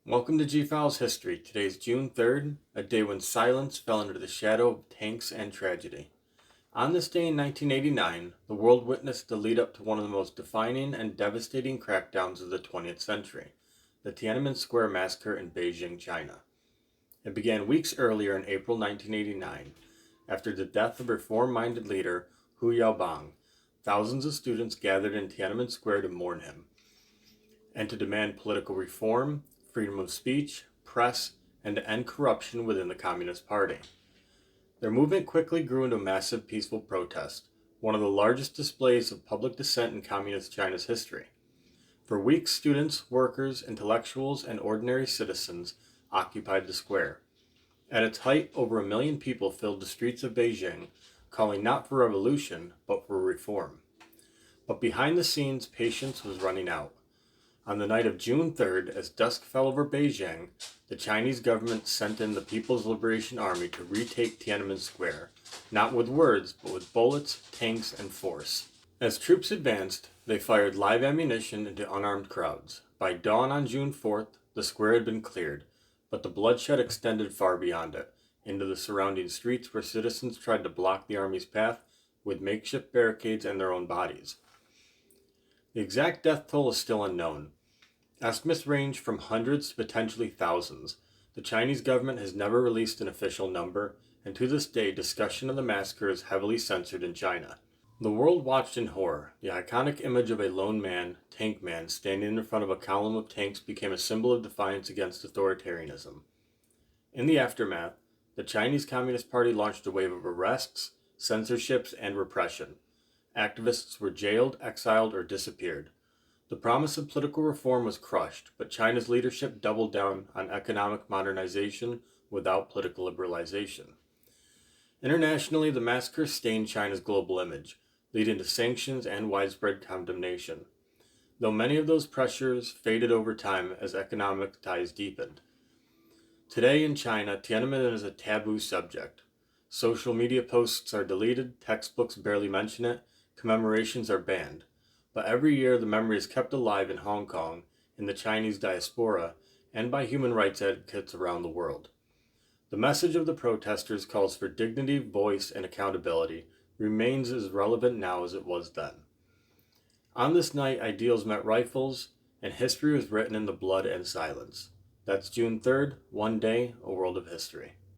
Welcome to G-Files History. Today is June 3rd, a day when silence fell under the shadow of tanks and tragedy. On this day in 1989, the world witnessed the lead up to one of the most defining and devastating crackdowns of the 20th century, the Tiananmen Square massacre in Beijing, China. It began weeks earlier in April 1989, after the death of reform-minded leader Hu Yaobang. Thousands of students gathered in Tiananmen Square to mourn him and to demand political reform, freedom of speech, press, and to end corruption within the Communist Party. Their movement quickly grew into a massive peaceful protest, one of the largest displays of public dissent in Communist China's history. For weeks, students, workers, intellectuals, and ordinary citizens occupied the square. At its height, over 1 million people filled the streets of Beijing, calling not for revolution, but for reform. But behind the scenes, patience was running out. On the night of June 3rd, as dusk fell over Beijing, the Chinese government sent in the People's Liberation Army to retake Tiananmen Square, not with words, but with bullets, tanks, and force. As troops advanced, they fired live ammunition into unarmed crowds. By dawn on June 4th, the square had been cleared, but the bloodshed extended far beyond it, into the surrounding streets where citizens tried to block the army's path with makeshift barricades and their own bodies. The exact death toll is still unknown. Estimates range from hundreds to potentially thousands. The Chinese government has never released an official number, and to this day, discussion of the massacre is heavily censored in China. The world watched in horror. The iconic image of a lone man, Tank Man, standing in front of a column of tanks became a symbol of defiance against authoritarianism. In the aftermath, the Chinese Communist Party launched a wave of arrests, censorships, and repression. Activists were jailed, exiled, or disappeared. The promise of political reform was crushed, but China's leadership doubled down on economic modernization without political liberalization. Internationally, the massacre stained China's global image, leading to sanctions and widespread condemnation, though many of those pressures faded over time as economic ties deepened. Today in China, Tiananmen is a taboo subject. Social media posts are deleted, textbooks barely mention it, commemorations are banned. But every year the memory is kept alive in Hong Kong, in the Chinese diaspora, and by human rights advocates around the world. The message of the protesters calls for dignity, voice, and accountability, remains as relevant now as it was then. On this night, ideals met rifles, and history was written in the blood and silence. That's June 3rd, one day, a world of history.